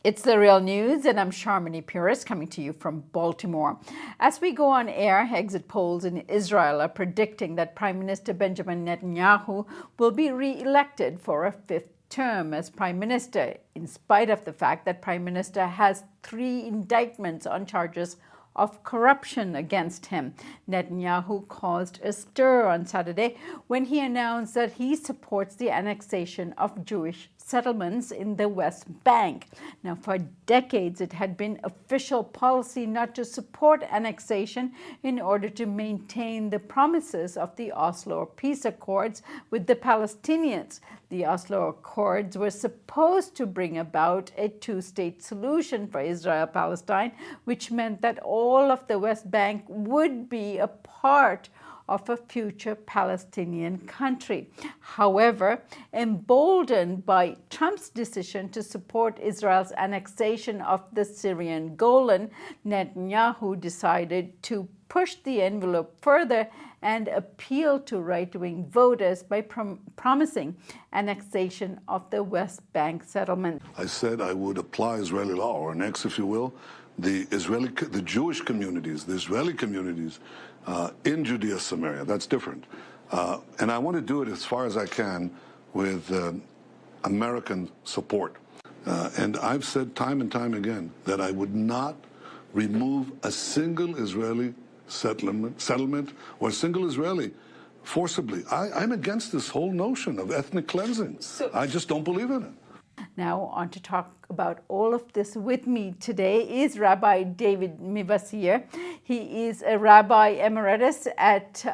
It's The Real News, and I'm Sharmini Puris coming to you from Baltimore. As we go on air, exit polls in Israel are predicting that Prime Minister Benjamin Netanyahu will be re-elected for a fifth term as Prime Minister, in spite of the fact that Prime Minister has 3 indictments on charges of corruption against him. Netanyahu caused a stir on Saturday when he announced that he supports the annexation of Jewish settlements in the West Bank. Now, for decades, it had been official policy not to support annexation in order to maintain the promises of the Oslo peace accords with the Palestinians. The Oslo Accords were supposed to bring about a 2-state solution for Israel-Palestine, which meant that all of the West Bank would be a part of a future Palestinian country. However, emboldened by Trump's decision to support Israel's annexation of the Syrian Golan, Netanyahu decided to push the envelope further and appeal to right-wing voters by promising annexation of the West Bank settlement. I said I would apply Israeli law, or annex, if you will, the Jewish communities, the Israeli communities in Judea, Samaria. That's different. And I want to do it as far as I can with American support. And I've said time and time again that I would not remove a single Israeli settlement or a single Israeli forcibly. I'm against this whole notion of ethnic cleansing. I just don't believe in it. Now, on to talk about all of this with me today is Rabbi David Mivasair. He is a Rabbi Emeritus at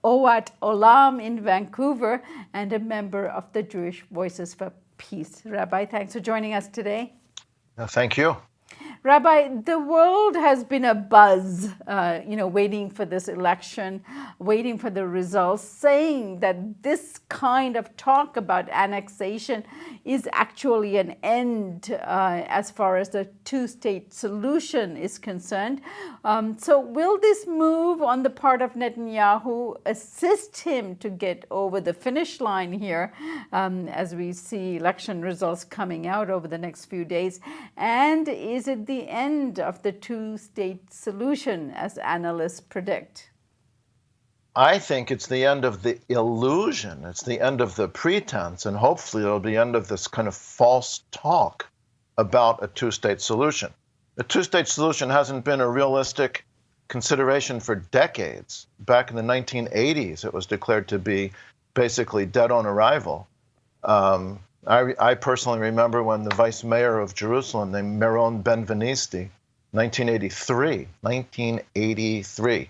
Owat Olam in Vancouver and a member of the Jewish Voices for Peace. Rabbi, thanks for joining us today. Thank you. Rabbi, the world has been abuzz, waiting for this election, waiting for the results, saying that this kind of talk about annexation is actually an end as far as the 2-state solution is concerned. So will this move on the part of Netanyahu assist him to get over the finish line here as we see election results coming out over the next few days? And is it the end of the 2-state solution, as analysts predict? I think it's the end of the illusion. It's the end of the pretense, and hopefully it'll be the end of this kind of false talk about a 2-state solution. A 2-state solution hasn't been a realistic consideration for decades. Back in the 1980s, it was declared to be basically dead on arrival. I personally remember when the vice mayor of Jerusalem, named Meron Benvenisti, 1983,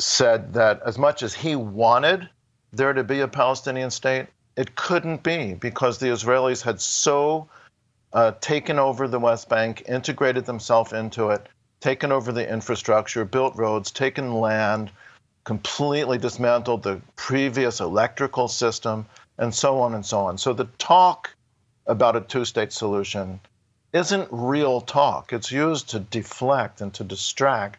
said that as much as he wanted there to be a Palestinian state, it couldn't be because the Israelis had so taken over the West Bank, integrated themselves into it, taken over the infrastructure, built roads, taken land, completely dismantled the previous electrical system, and so on and so on. So the talk about a 2-state solution isn't real talk. It's used to deflect and to distract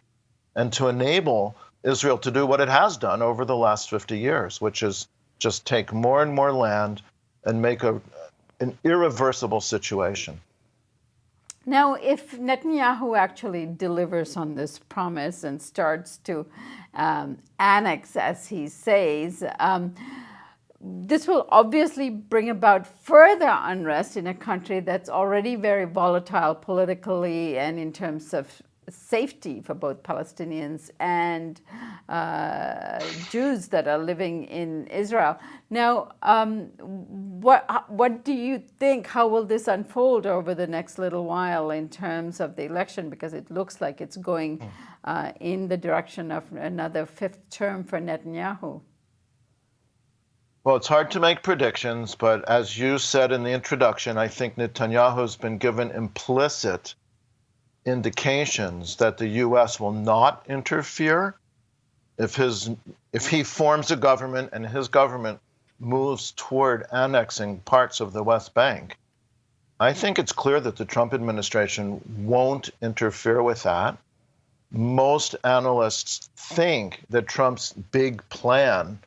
and to enable Israel to do what it has done over the last 50 years, which is just take more and more land and make an irreversible situation. Now, if Netanyahu actually delivers on this promise and starts to annex, as he says, this will obviously bring about further unrest in a country that's already very volatile politically and in terms of safety for both Palestinians and Jews that are living in Israel. Now, what do you think? How will this unfold over the next little while in terms of the election? Because it looks like it's going in the direction of another 5th term for Netanyahu. Well, it's hard to make predictions, but as you said in the introduction, I think Netanyahu's been given implicit indications that the U.S. will not interfere if he forms a government and his government moves toward annexing parts of the West Bank. I think it's clear that the Trump administration won't interfere with that. Most analysts think that Trump's big plan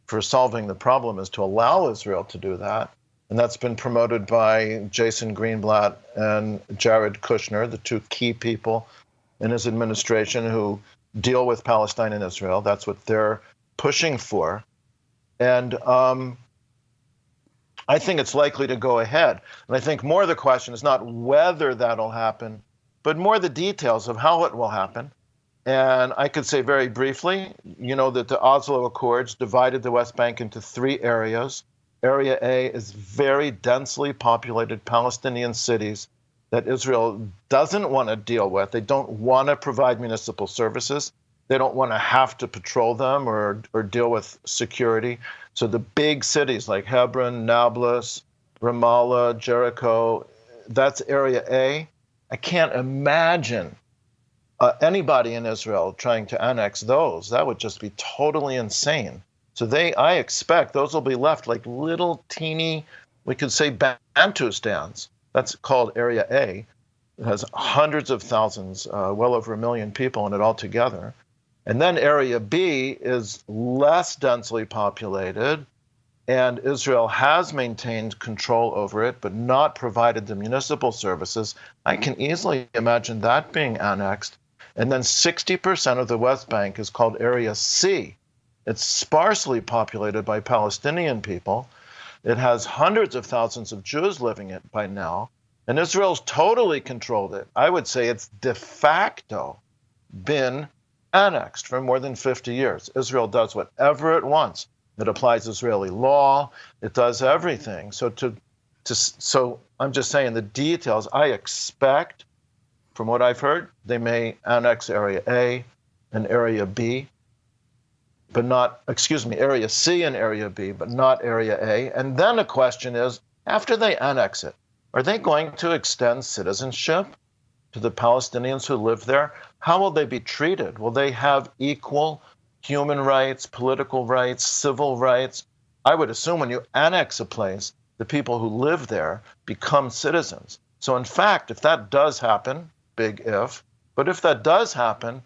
for solving the problem is to allow Israel to do that. and that's been promoted by Jason Greenblatt and Jared Kushner, the two key people in his administration who deal with Palestine and Israel. That's what they're pushing for. And I think it's likely to go ahead. And I think more the question is not whether that'll happen, but more the details of how it will happen. And I could say very briefly, that the Oslo Accords divided the West Bank into 3 areas. Area A is very densely populated Palestinian cities that Israel doesn't want to deal with. They don't want to provide municipal services. They don't want to have to patrol them or deal with security. So the big cities like Hebron, Nablus, Ramallah, Jericho, that's Area A. I can't imagine anybody in Israel trying to annex those. That would just be totally insane. So I expect those will be left like little teeny, we could say Bantustans. That's called Area A. It has hundreds of thousands, well over 1 million people in it altogether. And then Area B is less densely populated, and Israel has maintained control over it, but not provided the municipal services. I can easily imagine that being annexed. And then 60% of the West Bank is called Area C. It's sparsely populated by Palestinian people. It has hundreds of thousands of Jews living in it by now, and Israel's totally controlled it. I would say it's de facto been annexed for more than 50 years. Israel does whatever it wants. It applies Israeli law. It does everything. So I'm just saying the details. I expect, from what I've heard, they may annex Area A and Area B, but not, Area C and Area B, but not Area A. And then a question is, after they annex it, are they going to extend citizenship to the Palestinians who live there? How will they be treated? Will they have equal human rights, political rights, civil rights? I would assume when you annex a place, the people who live there become citizens. So in fact, if that does happen, big if, but if that does happen,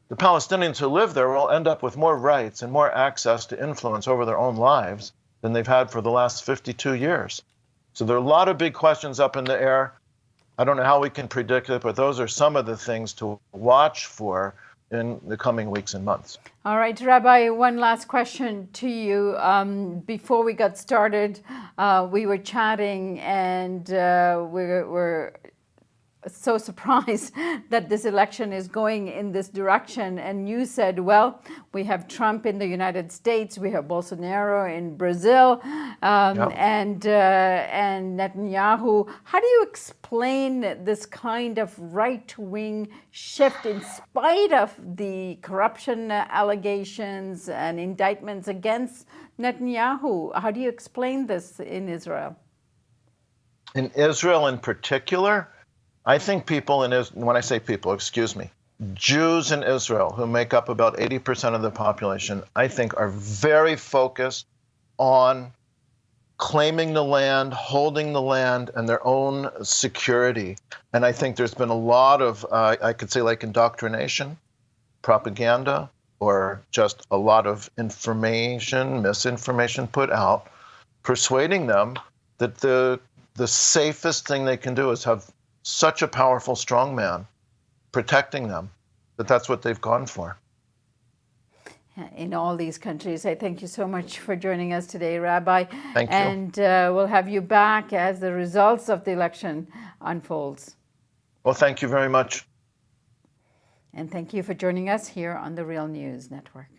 the Palestinians who live there will end up with more rights and more access to influence over their own lives than they've had for the last 52 years. So there are a lot of big questions up in the air. I don't know how we can predict it, but those are some of the things to watch for in the coming weeks and months. All right, Rabbi, one last question to you. Before we got started, we were chatting, and we're so surprised that this election is going in this direction. And you said, well, we have Trump in the United States, we have Bolsonaro in Brazil, and Netanyahu. How do you explain this kind of right-wing shift in spite of the corruption allegations and indictments against Netanyahu? How do you explain this in Israel? In Israel in particular, I think people in Israel, when I say people, Jews in Israel, who make up about 80% of the population, I think are very focused on claiming the land, holding the land, and their own security. And I think there's been a lot of, I could say like indoctrination, propaganda, or just a lot of misinformation put out, persuading them that the safest thing they can do is have such a powerful strongman protecting them, that's what they've gone for. In all these countries. I thank you so much for joining us today, Rabbi. Thank you. And we'll have you back as the results of the election unfolds. Well, thank you very much. And thank you for joining us here on the Real News Network.